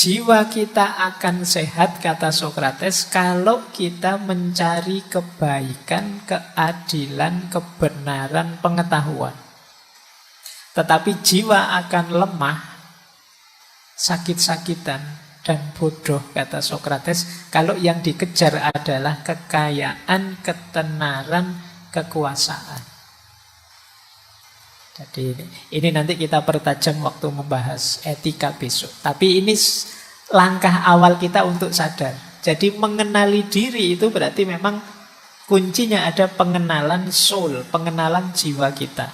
Jiwa kita akan sehat, kata Sokrates, kalau kita mencari kebaikan, keadilan, kebenaran, pengetahuan. Tetapi jiwa akan lemah, sakit-sakitan, dan bodoh, kata Sokrates, kalau yang dikejar adalah kekayaan, ketenaran, kekuasaan. Jadi ini nanti kita pertajam waktu membahas etika besok. Tapi ini langkah awal kita untuk sadar. Jadi mengenali diri itu berarti memang kuncinya ada pengenalan soul, pengenalan jiwa kita.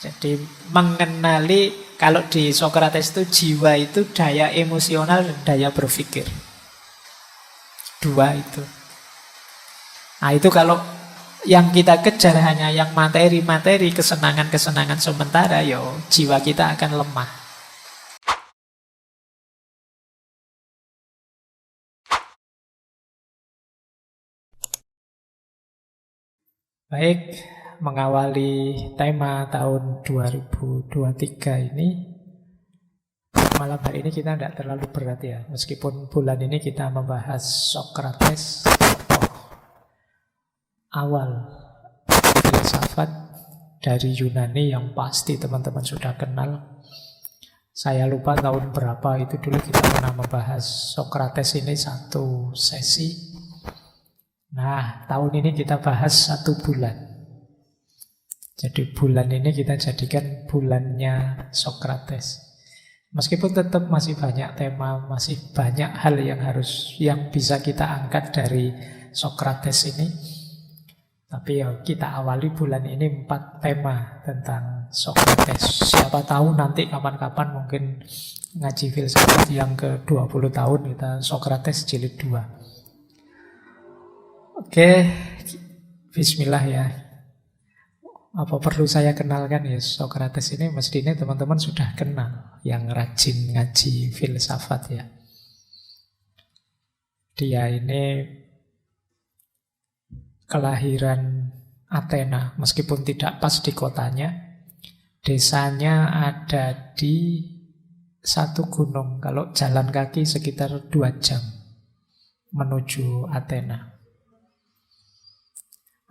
Jadi mengenali, kalau di Sokrates itu jiwa itu daya emosional dan daya berpikir. Dua itu. Nah itu kalau yang kita kejar hanya yang materi-materi, kesenangan-kesenangan sementara, yo jiwa kita akan lemah. Baik, mengawali tema tahun 2023 ini, malam hari ini kita tidak terlalu berat ya. Meskipun bulan ini kita membahas Sokrates, awal filsafat dari Yunani yang pasti teman-teman sudah kenal. Saya lupa tahun berapa itu dulu kita pernah membahas Sokrates ini satu sesi. Nah, tahun ini kita bahas 1 bulan. Jadi bulan ini kita jadikan bulannya Sokrates. Meskipun tetap masih banyak tema, masih banyak hal yang bisa kita angkat dari Sokrates ini. Tapi ya kita awali bulan ini 4 tema tentang Sokrates. Siapa tahu nanti kapan-kapan mungkin ngaji filsafat yang ke-20 tahun kita Sokrates jilid 2. Oke, bismillah ya. Apa perlu saya kenalkan ya, Sokrates ini mestinya teman-teman sudah kenal yang rajin ngaji filsafat ya. Dia ini kelahiran Athena, meskipun tidak pas di kotanya. Desanya ada di satu gunung, kalau jalan kaki sekitar 2 jam menuju Athena.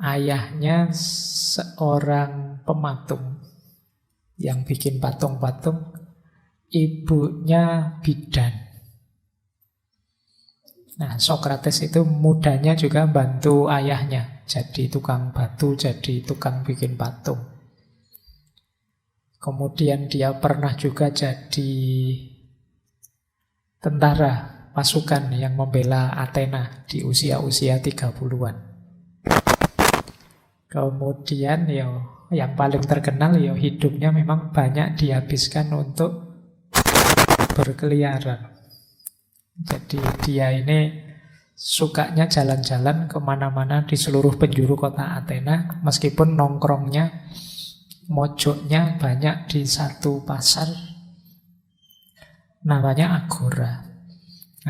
Ayahnya seorang pematung yang bikin patung-patung, ibunya bidan. Nah, Sokrates itu mudanya juga bantu ayahnya, jadi tukang batu, jadi tukang bikin patung. Kemudian dia pernah juga jadi tentara pasukan yang membela Athena di usia-usia 30-an. Kemudian yang paling terkenal hidupnya memang banyak dihabiskan untuk berkeliaran. Jadi dia ini sukanya jalan-jalan kemana-mana di seluruh penjuru kota Athena, meskipun nongkrongnya, mojoknya banyak di satu pasar namanya Agora.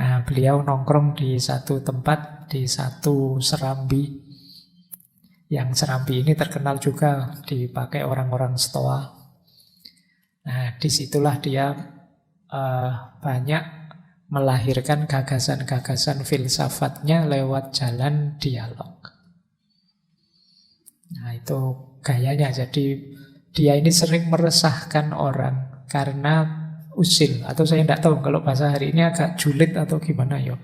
Nah, beliau nongkrong di satu tempat, di satu serambi. Yang serambi ini terkenal juga dipakai orang-orang Stoa. Nah, disitulah dia banyak melahirkan gagasan-gagasan filsafatnya lewat jalan dialog. Nah, itu gayanya. Jadi dia ini sering meresahkan orang karena usil, atau saya tidak tahu kalau bahasa hari ini agak julid atau gimana ya.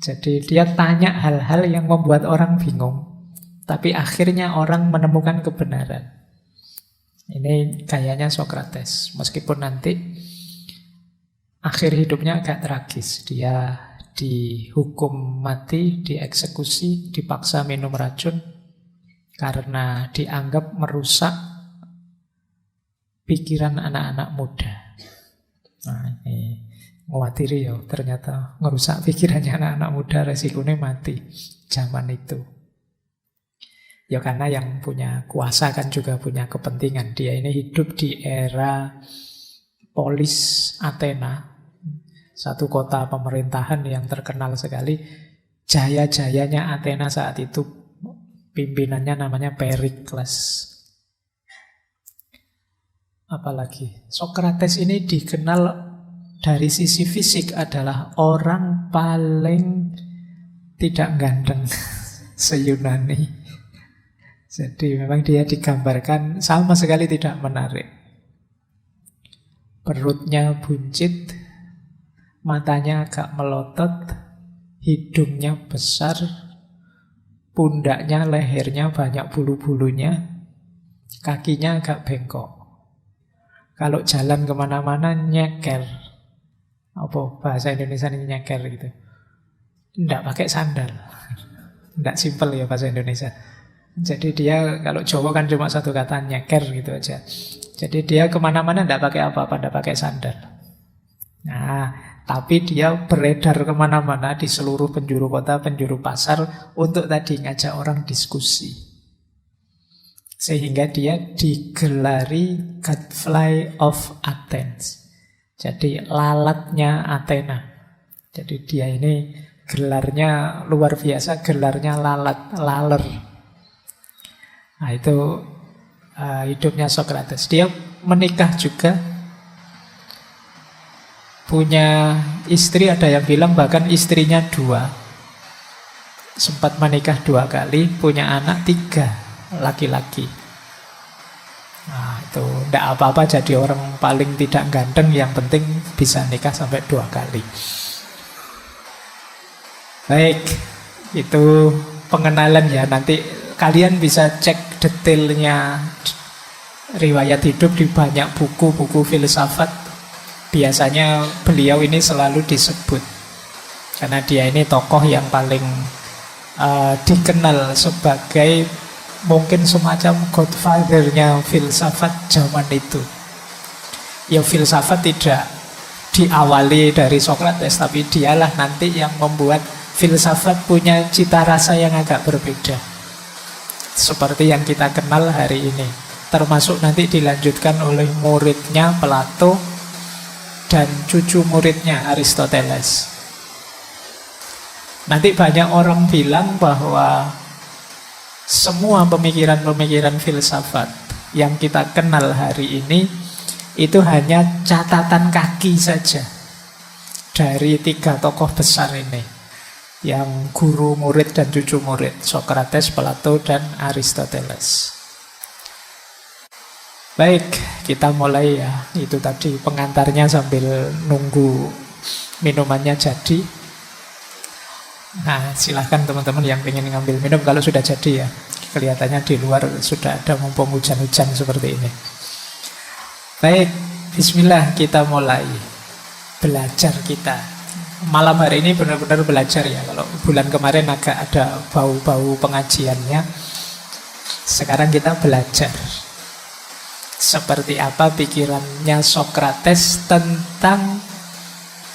Jadi dia tanya hal-hal yang membuat orang bingung, tapi akhirnya orang menemukan kebenaran. Ini gayanya Sokrates. Meskipun nanti akhir hidupnya agak tragis. Dia dihukum mati, dieksekusi, dipaksa minum racun karena dianggap merusak pikiran anak-anak muda. Nah, ini ngawatiri ya, ternyata merusak pikirannya anak-anak muda, resikonya mati zaman itu. Ya karena yang punya kuasa kan juga punya kepentingan. Dia ini hidup di era polis Athena, satu kota pemerintahan yang terkenal sekali. Jaya-jayanya Athena saat itu, pimpinannya namanya Perikles. Apalagi Sokrates ini dikenal dari sisi fisik adalah orang paling tidak ganteng se-Yunani. Jadi memang dia digambarkan sama sekali tidak menarik. Perutnya buncit, matanya agak melotot, hidungnya besar, pundaknya, lehernya banyak bulu-bulunya, kakinya agak bengkok. Kalau jalan kemana-mana nyeker. Apa bahasa Indonesia ini nyeker gitu? Tidak pakai sandal. Tidak simpel ya bahasa Indonesia. Jadi dia kalau Jawa kan cuma satu kata nyeker gitu aja. Jadi dia kemana-mana tidak pakai apa-apa, tidak pakai sandal. Nah, tapi dia beredar kemana-mana di seluruh penjuru kota, penjuru pasar untuk tadi ngajak orang diskusi. Sehingga dia digelari Gadfly of Athens. Jadi lalatnya Athena. Jadi dia ini gelarnya luar biasa, gelarnya laler. Nah itu hidupnya Socrates. Dia menikah juga, punya istri, ada yang bilang bahkan istrinya 2. Sempat menikah 2 kali, punya anak 3 laki-laki. Nah itu tidak apa-apa jadi orang paling tidak ganteng, yang penting bisa nikah sampai 2 kali. Baik, itu pengenalan ya. Nanti kalian bisa cek detailnya riwayat hidup di banyak buku-buku filsafat. Biasanya beliau ini selalu disebut karena dia ini tokoh yang paling dikenal sebagai mungkin semacam godfather-nya filsafat zaman itu. Ya filsafat tidak diawali dari Socrates, tapi dialah nanti yang membuat filsafat punya cita rasa yang agak berbeda. Seperti yang kita kenal hari ini. Termasuk nanti dilanjutkan oleh muridnya Plato dan cucu muridnya Aristoteles. Nanti banyak orang bilang bahwa semua pemikiran-pemikiran filsafat yang kita kenal hari ini itu hanya catatan kaki saja dari 3 tokoh besar ini, yang guru murid dan cucu murid, Socrates, Plato, dan Aristoteles. Baik, kita mulai ya. Itu tadi pengantarnya sambil nunggu minumannya jadi. Nah, silahkan teman-teman yang ingin ngambil minum kalau sudah jadi ya. Kelihatannya di luar sudah ada mumpung hujan-hujan seperti ini. Baik, bismillah, kita mulai belajar kita. Malam hari ini benar-benar belajar ya. Kalau bulan kemarin agak ada bau-bau pengajiannya. Sekarang kita belajar seperti apa pikirannya Socrates tentang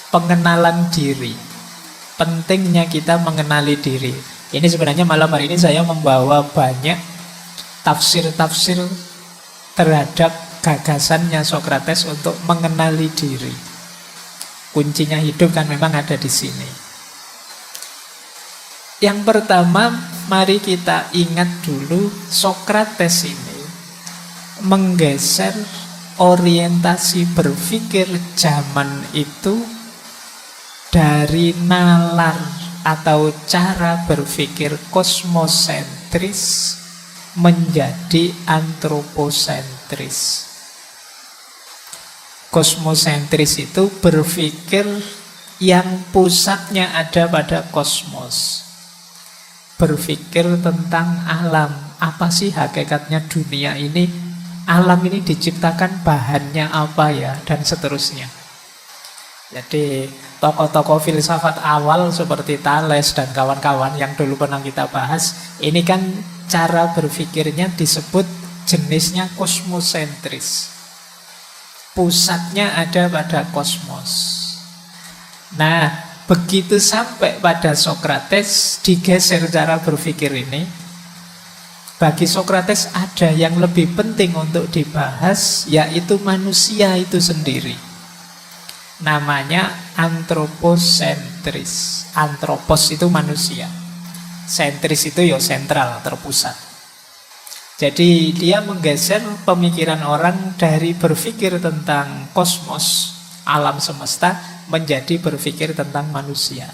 pengenalan diri. Pentingnya kita mengenali diri. Ini sebenarnya malam hari ini saya membawa banyak tafsir-tafsir terhadap gagasannya Socrates untuk mengenali diri. Kuncinya hidup kan memang ada di sini. Yang pertama, mari kita ingat dulu Socrates ini menggeser orientasi berpikir zaman itu dari nalar atau cara berpikir kosmosentris menjadi antroposentris. Kosmosentris itu berpikir yang pusatnya ada pada kosmos. Berpikir tentang alam. Apa sih hakikatnya dunia ini? Alam ini diciptakan bahannya apa ya? Dan seterusnya. Jadi tokoh-tokoh filsafat awal seperti Thales dan kawan-kawan yang dulu pernah kita bahas, ini kan cara berpikirnya disebut jenisnya kosmosentris. Pusatnya ada pada kosmos. Nah, begitu sampai pada Socrates, digeser cara berpikir ini. Bagi Socrates ada yang lebih penting untuk dibahas, yaitu manusia itu sendiri. Namanya antroposentris. Antropos itu manusia, sentris itu ya sentral, terpusat. Jadi dia menggeser pemikiran orang dari berpikir tentang kosmos, alam semesta menjadi berpikir tentang manusia.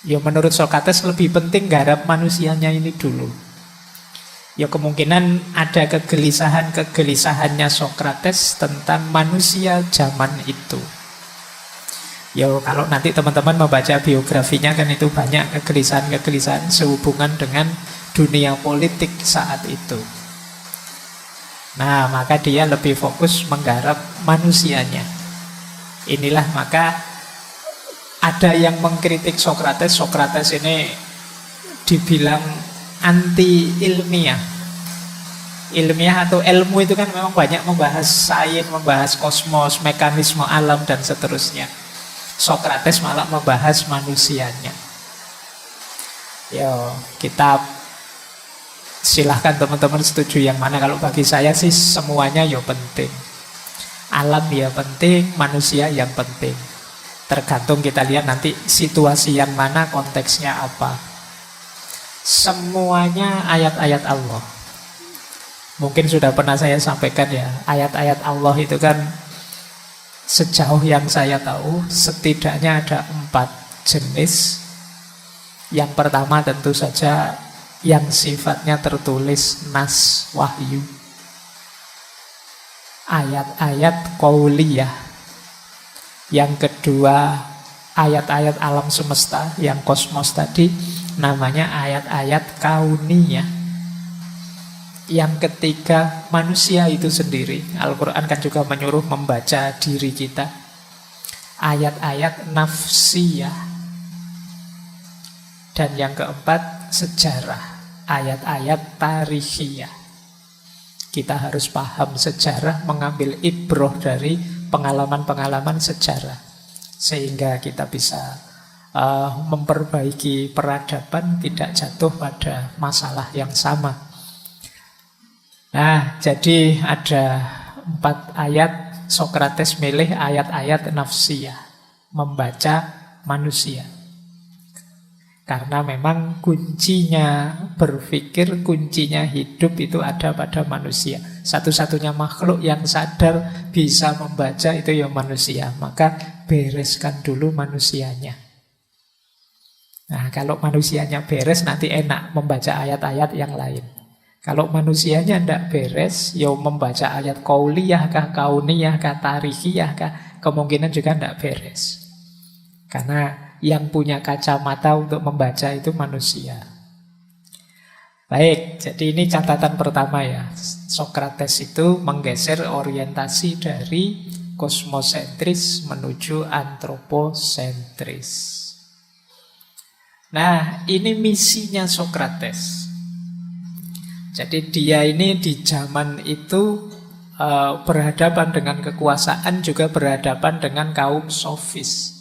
Ya menurut Sokrates lebih penting garap manusianya ini dulu. Ya kemungkinan ada kegelisahannya Sokrates tentang manusia zaman itu. Ya kalau nanti teman-teman membaca biografinya kan itu banyak kegelisahan-kegelisahan sehubungan dengan dunia politik saat itu. Nah, maka dia lebih fokus menggarap manusianya. Inilah maka ada yang mengkritik Sokrates. Sokrates ini dibilang anti ilmiah. Ilmiah atau ilmu itu kan memang banyak membahas sains, membahas kosmos, mekanisme alam dan seterusnya. Sokrates malah membahas manusianya. Yo, kita silahkan teman-teman setuju yang mana. Kalau bagi saya sih semuanya ya penting. Alam ya penting, manusia yang penting. Tergantung kita lihat nanti situasi yang mana, konteksnya apa. Semuanya ayat-ayat Allah. Mungkin sudah pernah saya sampaikan ya, ayat-ayat Allah itu kan sejauh yang saya tahu setidaknya ada 4 jenis. Yang pertama tentu saja yang sifatnya tertulis nas wahyu, ayat-ayat qauliyah. Yang kedua ayat-ayat alam semesta, yang kosmos tadi namanya ayat-ayat kauniyah. Yang ketiga manusia itu sendiri. Al-Quran kan juga menyuruh membaca diri kita, ayat-ayat nafsiyah. Dan yang keempat sejarah, ayat-ayat tarikhiyah. Kita harus paham sejarah, mengambil ibroh dari pengalaman-pengalaman sejarah, sehingga kita bisa memperbaiki peradaban, tidak jatuh pada masalah yang sama. Nah, jadi ada 4 ayat. Sokrates milih ayat-ayat nafsiyah, membaca manusia. Karena memang kuncinya berpikir, kuncinya hidup itu ada pada manusia. Satu-satunya makhluk yang sadar bisa membaca itu ya manusia. Maka bereskan dulu manusianya. Nah, kalau manusianya beres nanti enak membaca ayat-ayat yang lain. Kalau manusianya tidak beres, ya membaca ayat qauliyah kah, kauniyah kah, tarikhiyah kah, kemungkinan juga tidak beres. Karena yang punya kacamata untuk membaca itu manusia. Baik, jadi ini catatan pertama ya. Sokrates itu menggeser orientasi dari kosmosentris menuju antroposentris. Nah, ini misinya Sokrates. Jadi dia ini di zaman itu berhadapan dengan kekuasaan, juga berhadapan dengan kaum sofis.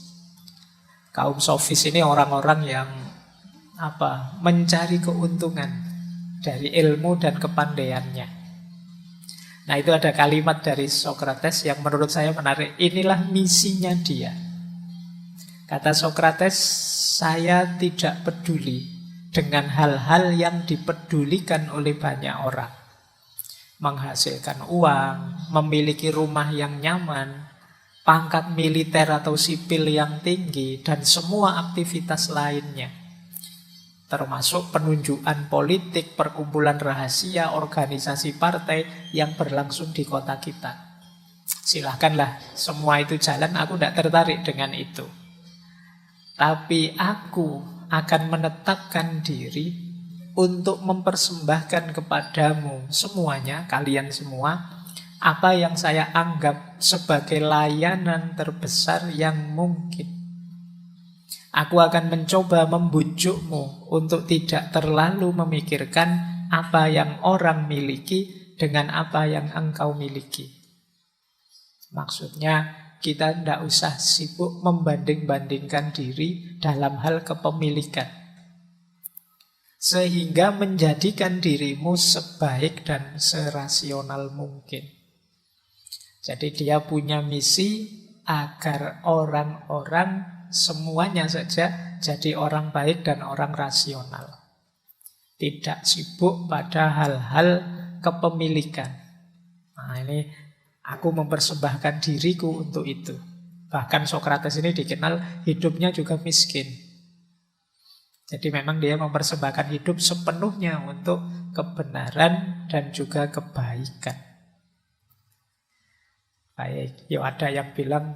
Kaum sofis ini orang-orang yang mencari keuntungan dari ilmu dan kepandaiannya. Nah, itu ada kalimat dari Sokrates yang menurut saya menarik. Inilah misinya dia. Kata Sokrates, saya tidak peduli dengan hal-hal yang dipedulikan oleh banyak orang. Menghasilkan uang, memiliki rumah yang nyaman, pangkat militer atau sipil yang tinggi, dan semua aktivitas lainnya. Termasuk penunjukan politik, perkumpulan rahasia, organisasi partai yang berlangsung di kota kita. Silahkanlah, semua itu jalan, aku tidak tertarik dengan itu. Tapi aku akan menetapkan diri untuk mempersembahkan kepadamu semuanya, kalian semua, apa yang saya anggap sebagai layanan terbesar yang mungkin. Aku akan mencoba membujukmu untuk tidak terlalu memikirkan apa yang orang miliki dengan apa yang engkau miliki. Maksudnya, kita tidak usah sibuk membanding-bandingkan diri dalam hal kepemilikan, sehingga menjadikan dirimu sebaik dan serasional mungkin. Jadi dia punya misi agar orang-orang semuanya saja jadi orang baik dan orang rasional. Tidak sibuk pada hal-hal kepemilikan. Nah, ini aku mempersembahkan diriku untuk itu. Bahkan Sokrates ini dikenal hidupnya juga miskin. Jadi memang dia mempersembahkan hidup sepenuhnya untuk kebenaran dan juga kebaikan. Baik, ya ada yang bilang,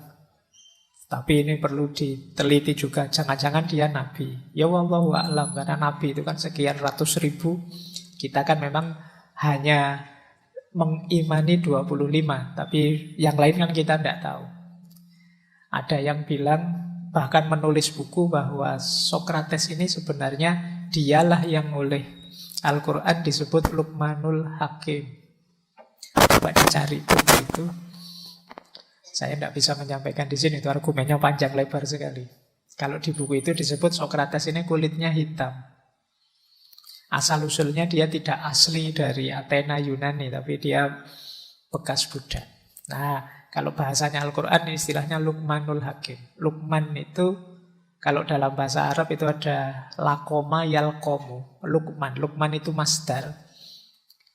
tapi ini perlu diteliti juga, jangan-jangan dia nabi. Ya wallahu a'lam, karena nabi itu kan sekian ratus ribu. Kita kan memang hanya mengimani 25, tapi yang lain kan kita tidak tahu. Ada yang bilang, bahkan menulis buku bahwa Sokrates ini sebenarnya dialah yang oleh Al-Quran disebut Luqmanul Hakim. Coba dicari buku itu. Saya tidak bisa menyampaikan di sini, itu argumennya panjang lebar sekali. Kalau di buku itu disebut Sokrates ini kulitnya hitam. Asal-usulnya dia tidak asli dari Athena Yunani, tapi dia bekas Buddha. Nah, kalau bahasanya Al-Quran istilahnya Luqmanul Hakim. Luqman itu kalau dalam bahasa Arab itu ada lakoma yalkomu. Luqman. Luqman itu masdar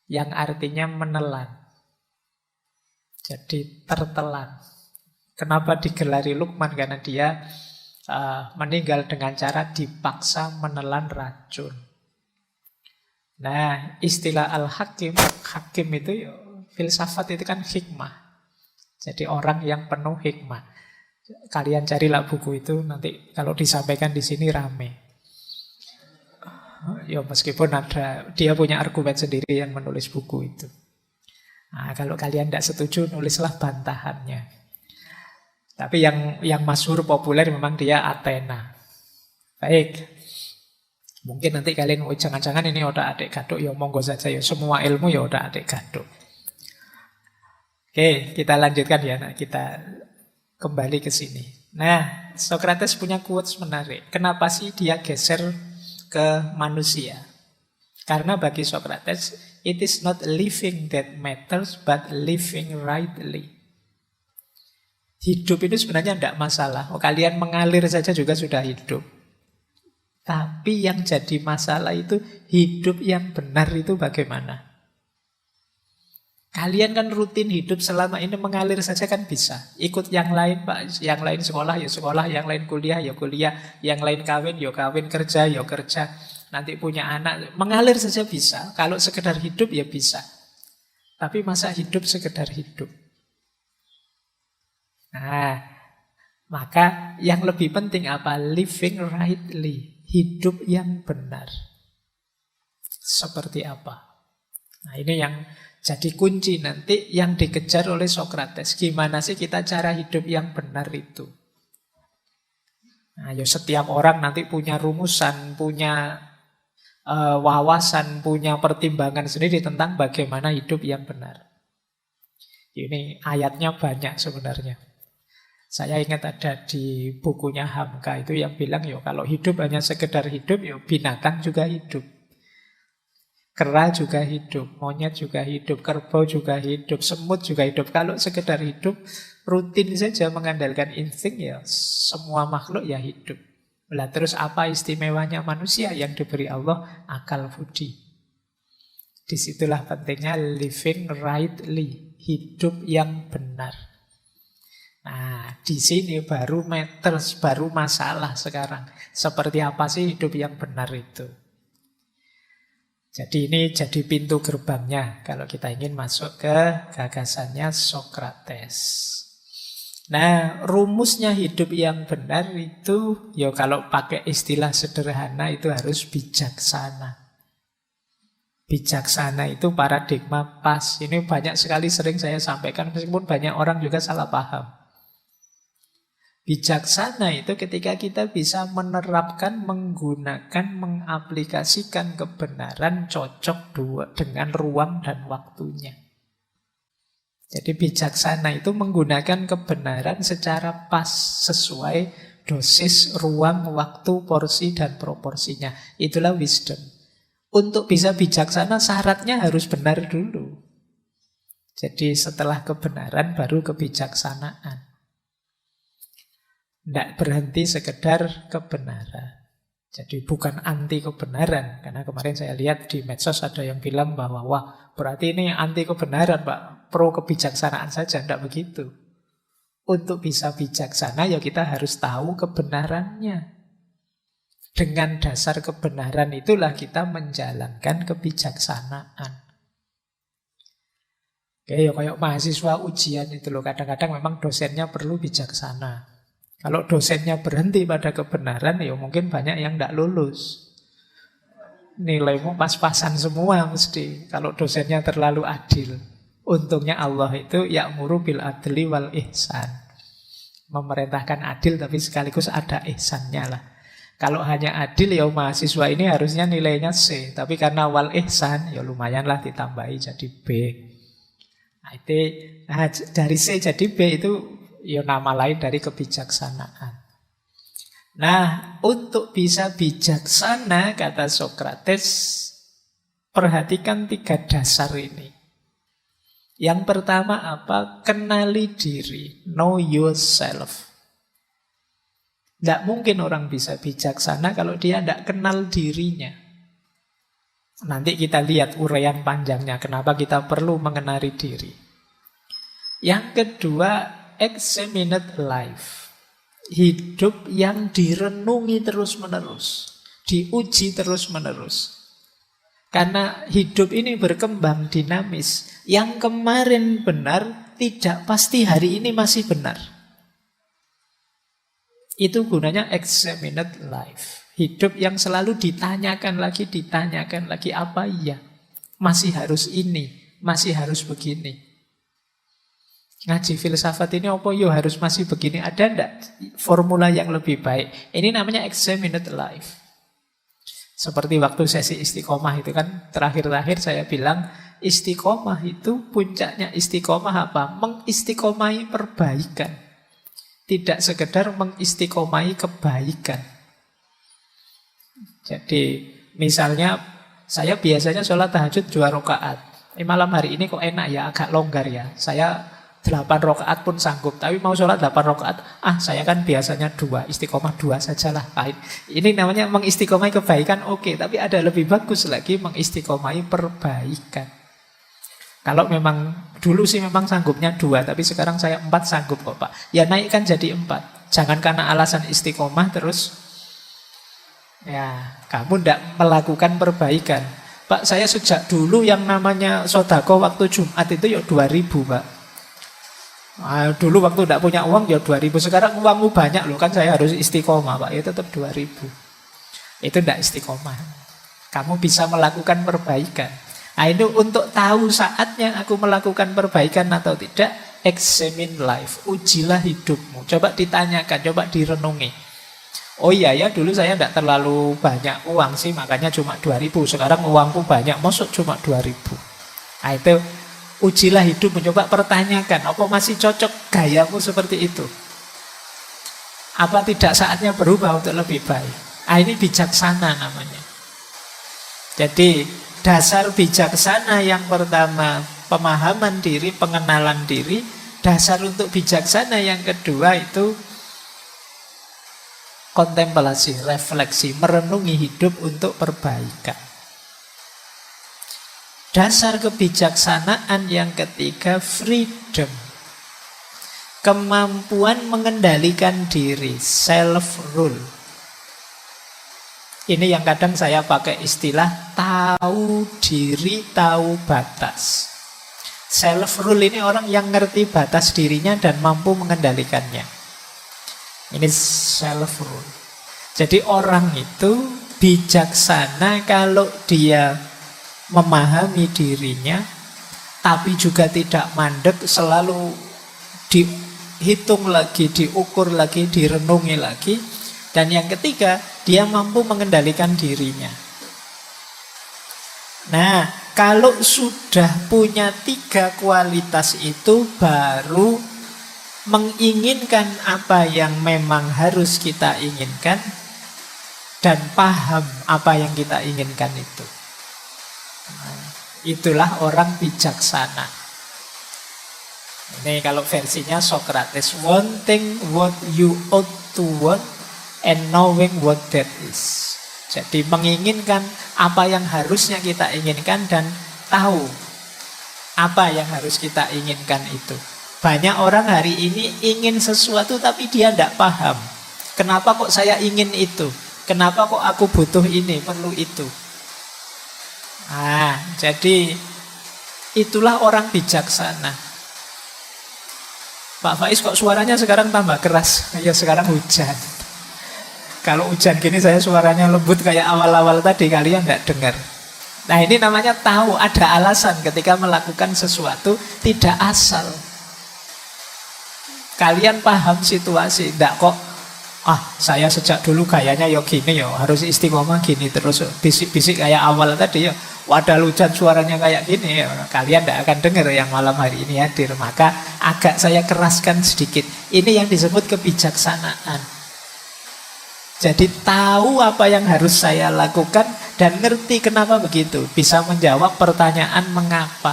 yang artinya menelan. Jadi tertelan. Kenapa digelari Luqman? Karena dia meninggal dengan cara dipaksa menelan racun. Nah, istilah Al-Hakim, Hakim itu filsafat itu kan hikmah. Jadi orang yang penuh hikmah. Kalian carilah buku itu, nanti kalau disampaikan di sini rame. Ya meskipun ada, dia punya argumen sendiri yang menulis buku itu. Nah, kalau kalian tidak setuju, nulislah bantahannya. Tapi yang masyhur populer memang dia Athena. Baik. Mungkin nanti kalian, jangan-jangan ini otak adik gaduk, ya monggo saja ya. Semua ilmu ya otak adik gaduk. Oke, kita lanjutkan ya. Nah, kita kembali ke sini. Nah, Sokrates punya quotes menarik. Kenapa sih dia geser ke manusia? Karena bagi Sokrates, it is not living that matters, but living rightly. Hidup itu sebenarnya tidak masalah. Kalian mengalir saja juga sudah hidup. Tapi yang jadi masalah itu hidup yang benar itu bagaimana? Kalian kan rutin hidup selama ini mengalir saja kan bisa. Ikut yang lain Pak, yang lain sekolah ya sekolah, yang lain kuliah ya kuliah, yang lain kawin ya kawin, kerja ya kerja. Nanti punya anak, mengalir saja bisa. Kalau sekedar hidup ya bisa. Tapi masa hidup sekedar hidup? Nah, maka yang lebih penting apa? Living rightly, hidup yang benar. Seperti apa? Nah, ini yang jadi kunci nanti yang dikejar oleh Sokrates. Gimana sih kita cara hidup yang benar itu? Nah, ya setiap orang nanti punya rumusan, punya wawasan, punya pertimbangan sendiri tentang bagaimana hidup yang benar. Ini ayatnya banyak sebenarnya. Saya ingat ada di bukunya Hamka itu yang bilang, ya kalau hidup hanya sekedar hidup, ya binatang juga hidup. Kera juga hidup, monyet juga hidup, kerbau juga hidup, semut juga hidup. Kalau sekedar hidup, rutin saja mengandalkan insting, ya semua makhluk ya hidup. Lah terus apa istimewanya manusia yang diberi Allah? Akal budi. Disitulah pentingnya living rightly, hidup yang benar. Nah, di sini baru matters, baru masalah sekarang. Seperti apa sih hidup yang benar itu? Jadi ini jadi pintu gerbangnya kalau kita ingin masuk ke gagasannya Sokrates. Nah, rumusnya hidup yang benar itu, ya kalau pakai istilah sederhana itu harus bijaksana. Bijaksana itu paradigma pas. Ini banyak sekali sering saya sampaikan, meskipun banyak orang juga salah paham. Bijaksana itu ketika kita bisa menerapkan, menggunakan, mengaplikasikan kebenaran cocok dengan ruang dan waktunya. Jadi bijaksana itu menggunakan kebenaran secara pas, sesuai dosis, ruang, waktu, porsi, dan proporsinya. Itulah wisdom. Untuk bisa bijaksana syaratnya harus benar dulu. Jadi setelah kebenaran baru kebijaksanaan. Tidak berhenti sekedar kebenaran. Jadi bukan anti kebenaran. Karena kemarin saya lihat di medsos ada yang bilang bahwa wah berarti ini anti kebenaran Pak, pro kebijaksanaan saja. Tidak begitu. Untuk bisa bijaksana ya kita harus tahu kebenarannya. Dengan dasar kebenaran itulah kita menjalankan kebijaksanaan. Oke, ya kayak mahasiswa ujian itu loh. Kadang-kadang memang dosennya perlu bijaksana. Kalau dosennya berhenti pada kebenaran, ya mungkin banyak yang tidak lulus. Nilaimu pas-pasan semua mesti. Kalau dosennya terlalu adil. Untungnya Allah itu ya'muru bil adli wal ihsan. Memerintahkan adil tapi sekaligus ada ihsannya lah. Kalau hanya adil ya mahasiswa ini harusnya nilainya C. Tapi karena wal ihsan ya lumayanlah ditambahi jadi B. Nah, dari C jadi B itu ya nama lain dari kebijaksanaan. Nah, untuk bisa bijaksana, kata Sokrates, perhatikan 3 dasar ini. Yang pertama apa? Kenali diri. Know yourself. Tidak mungkin orang bisa bijaksana kalau dia tidak kenal dirinya. Nanti kita lihat uraian panjangnya kenapa kita perlu mengenali diri. Yang kedua, examined life. Hidup yang direnungi terus-menerus, diuji terus-menerus. Karena hidup ini berkembang dinamis. Yang kemarin benar, tidak pasti hari ini masih benar. Itu gunanya examined life. Hidup yang selalu ditanyakan lagi apa iya? Masih harus ini, masih harus begini. Ngaji filsafat ini apa yo harus masih begini? Ada enggak formula yang lebih baik? Ini namanya examined life. Seperti waktu sesi istiqomah itu kan terakhir-terakhir saya bilang istiqomah itu puncaknya istiqomah apa? Mengistiqomahi perbaikan. Tidak sekedar mengistiqomahi kebaikan. Jadi misalnya saya biasanya sholat tahajud 2 rakaat. Malam hari ini kok enak ya, agak longgar ya. Saya 8 rakaat pun sanggup. Tapi mau sholat 8 rakaat, saya kan biasanya 2, istiqomah 2 sajalah. Ini namanya mengistiqomahi kebaikan, oke. Tapi ada lebih bagus lagi mengistiqomahi perbaikan. Kalau memang dulu sih memang sanggupnya 2, tapi sekarang saya 4 sanggup kok Pak. Ya naikkan jadi 4. Jangan karena alasan istiqomah terus ya kamu tidak melakukan perbaikan. Pak, saya sejak dulu yang namanya sodako waktu Jumat itu ya 2.000 Pak. Dulu waktu tidak punya uang ya 2.000. Sekarang uangmu banyak loh, kan saya harus istiqomah Pak. Ya tetap 2.000. Itu tidak istiqomah. Kamu bisa melakukan perbaikan. Nah itu untuk tahu saatnya aku melakukan perbaikan atau tidak, examine life. Ujilah hidupmu. Coba ditanyakan, coba direnungi. Oh iya ya, dulu saya tidak terlalu banyak uang sih, makanya cuma 2.000. Sekarang uangku banyak, masuk cuma 2.000. Nah itu ujilah hidup, mencoba pertanyakan, apa masih cocok gayamu seperti itu? Apa tidak saatnya berubah untuk lebih baik? Ini bijaksana namanya. Jadi dasar bijaksana yang pertama, pemahaman diri, pengenalan diri. Dasar untuk bijaksana yang kedua itu kontemplasi, refleksi, merenungi hidup untuk perbaikan. Dasar kebijaksanaan yang ketiga, freedom. Kemampuan mengendalikan diri, self-rule. Ini yang kadang saya pakai istilah tahu diri, tahu batas. Self-rule ini orang yang ngerti batas dirinya dan mampu mengendalikannya. Ini self-rule. Jadi orang itu bijaksana kalau dia memahami dirinya, tapi juga tidak mandek, selalu dihitung lagi, diukur lagi, direnungi lagi. Dan yang ketiga, dia mampu mengendalikan dirinya. Nah, kalau sudah punya 3 kualitas itu, baru menginginkan apa yang memang harus kita inginkan dan paham apa yang kita inginkan itu. Nah, itulah orang bijaksana. Ini kalau versinya Sokrates, wanting what you ought to want and knowing what that is. Jadi menginginkan apa yang harusnya kita inginkan dan tahu apa yang harus kita inginkan itu. Banyak orang hari ini ingin sesuatu tapi dia tidak paham. Kenapa kok saya ingin itu? Kenapa kok aku butuh ini, perlu itu? Jadi itulah orang bijaksana. Pak Faiz kok suaranya sekarang tambah keras? Ya sekarang hujan. Kalau hujan gini saya suaranya lembut kayak awal-awal tadi, kalian nggak dengar. Nah ini namanya tahu, ada alasan ketika melakukan sesuatu, tidak asal. Kalian paham situasi, tidak kok, saya sejak dulu gayanya ya gini ya, harus istiqomah gini terus, bisik-bisik kayak awal tadi ya, wadah hujan suaranya kayak gini ya. Kalian tidak akan dengar yang malam hari ini hadir. Maka agak saya keraskan sedikit. Ini yang disebut kebijaksanaan. Jadi tahu apa yang harus saya lakukan dan ngerti kenapa begitu. Bisa menjawab pertanyaan mengapa.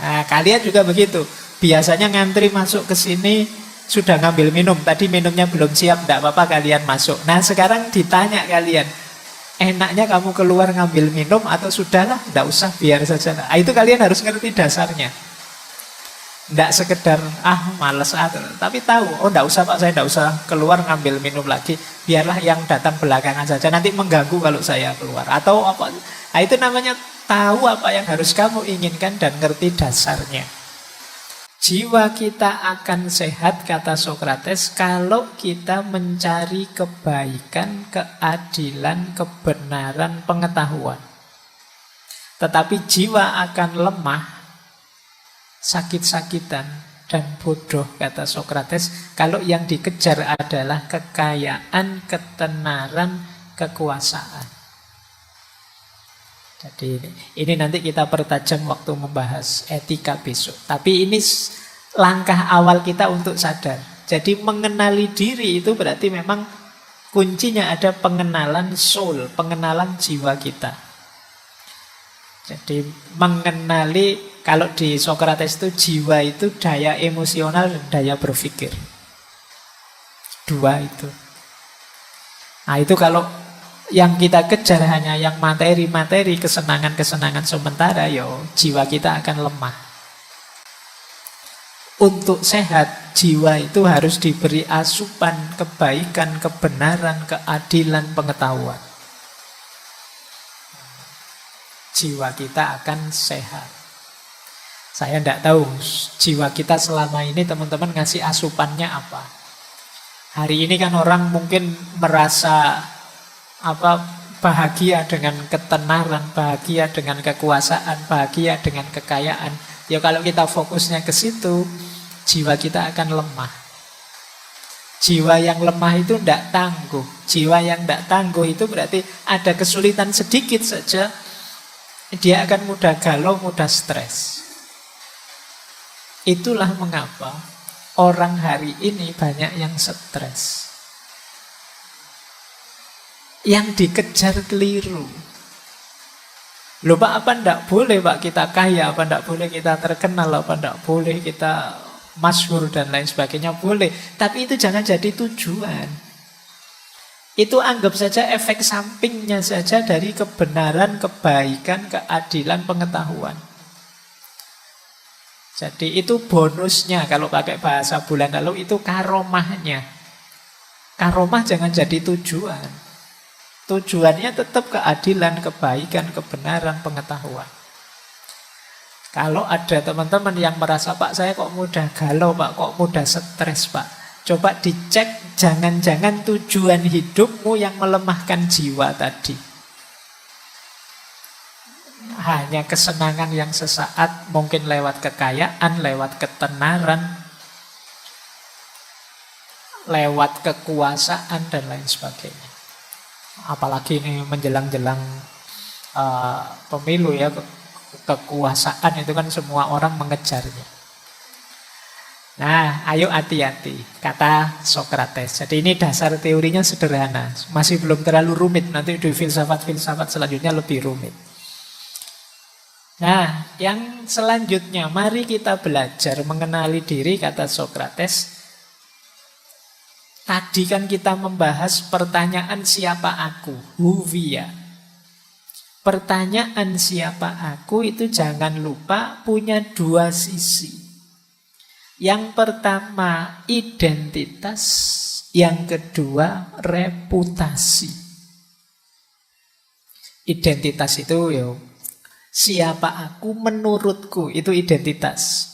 Nah, kalian juga begitu. Biasanya ngantri masuk ke sini sudah ngambil minum. Tadi minumnya belum siap, tidak apa-apa kalian masuk. Nah sekarang ditanya kalian, enaknya kamu keluar ngambil minum atau sudahlah, tidak usah, biar saja. Nah, itu kalian harus ngerti dasarnya. Tidak sekedar males tapi tahu, tidak usah Pak, saya tidak usah keluar ngambil minum lagi, biarlah yang datang belakangan saja, nanti mengganggu kalau saya keluar atau apa. Nah, itu namanya tahu apa yang harus kamu inginkan dan ngerti dasarnya. Jiwa kita akan sehat, kata Sokrates, kalau kita mencari kebaikan, keadilan, kebenaran, pengetahuan. Tetapi jiwa akan lemah, sakit-sakitan dan bodoh, kata Sokrates, kalau yang dikejar adalah kekayaan, ketenaran, kekuasaan. Jadi ini nanti kita pertajam waktu membahas etika besok. Tapi ini langkah awal kita untuk sadar. Jadi mengenali diri itu berarti memang kuncinya ada pengenalan soul, pengenalan jiwa kita. Jadi mengenali, kalau di Sokrates itu jiwa itu daya emosional dan daya berpikir. Dua itu. Nah itu kalau yang kita kejar hanya yang materi-materi, kesenangan-kesenangan sementara, jiwa kita akan lemah. Untuk sehat, jiwa itu harus diberi asupan kebaikan, kebenaran, keadilan, pengetahuan. Jiwa kita akan sehat. Saya tidak tahu jiwa kita selama ini teman-teman ngasih asupannya apa. Hari ini kan orang mungkin merasa bahagia dengan ketenaran, bahagia dengan kekuasaan, bahagia dengan kekayaan. Ya kalau kita fokusnya ke situ, jiwa kita akan lemah. Jiwa yang lemah itu tidak tangguh. Jiwa yang tidak tangguh itu berarti ada kesulitan sedikit saja, dia akan mudah galau, mudah stres. Itulah mengapa orang hari ini banyak yang stres. Yang dikejar keliru. Loh Pak, apa enggak boleh Pak kita kaya, apa enggak boleh kita terkenal, apa enggak boleh kita masyhur dan lain sebagainya? Boleh, tapi itu jangan jadi tujuan. Itu anggap saja efek sampingnya saja dari kebenaran, kebaikan, keadilan, pengetahuan. Jadi itu bonusnya, kalau pakai bahasa bulan lalu itu karomahnya. Karomah jangan jadi tujuan. Tujuannya tetap keadilan, kebaikan, kebenaran, pengetahuan. Kalau ada teman-teman yang merasa, Pak saya kok mudah galau Pak, kok mudah stres Pak, coba dicek, jangan-jangan tujuan hidupmu yang melemahkan jiwa tadi. Hanya kesenangan yang sesaat, mungkin lewat kekayaan, lewat ketenaran, lewat kekuasaan dan lain sebagainya. Apalagi ini menjelang-jelang pemilu ya, kekuasaan itu kan semua orang mengejarnya. Nah, ayo hati-hati, kata Sokrates. Jadi ini dasar teorinya sederhana, masih belum terlalu rumit. Nanti di filsafat-filsafat selanjutnya lebih rumit. Nah, yang selanjutnya, mari kita belajar mengenali diri, kata Sokrates. Tadi kan kita membahas pertanyaan siapa aku, who we are. Pertanyaan siapa aku itu jangan lupa punya dua sisi. Yang pertama identitas, yang kedua reputasi. Identitas itu siapa aku menurutku, itu identitas.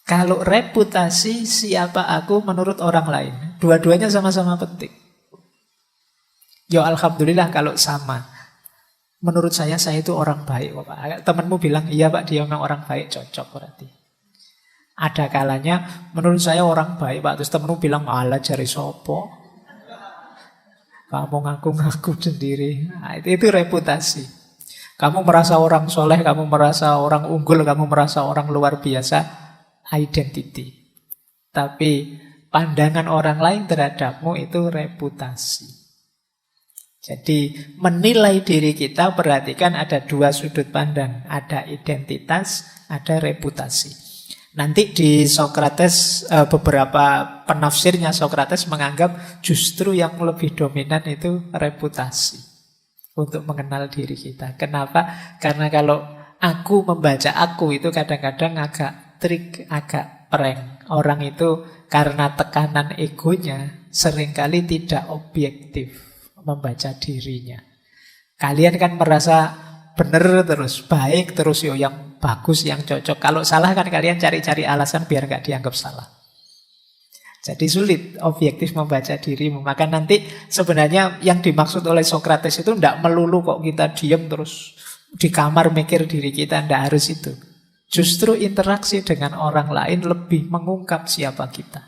Kalau reputasi, siapa aku menurut orang lain. Dua-duanya sama-sama penting. Alhamdulillah kalau sama. Menurut saya itu orang baik. Temanmu bilang, iya Pak, dia memang orang baik, cocok berarti. Ada kalanya, menurut saya orang baik Pak, terus temanmu bilang, alah jari sopo. Kamu ngaku-ngaku sendiri. Nah, itu reputasi. Kamu merasa orang soleh, kamu merasa orang unggul, kamu merasa orang luar biasa. Identity. Tapi pandangan orang lain terhadapmu itu reputasi. Jadi menilai diri kita, perhatikan ada dua sudut pandang. Ada identitas, ada reputasi. Nanti di Sokrates, beberapa penafsirnya Sokrates menganggap justru yang lebih dominan itu reputasi. Untuk mengenal diri kita. Kenapa? Karena kalau aku membaca aku itu kadang-kadang agak trik, agak prank. Orang itu karena tekanan egonya seringkali tidak objektif membaca dirinya. Kalian kan merasa benar terus, baik terus, yang bagus, yang cocok. Kalau salah kan kalian cari-cari alasan biar nggak dianggap salah. Jadi sulit objektif membaca dirimu. Maka nanti sebenarnya yang dimaksud oleh Sokrates itu tidak melulu kok kita diam terus di kamar mikir diri kita, tidak harus itu. Justru interaksi dengan orang lain lebih mengungkap siapa kita.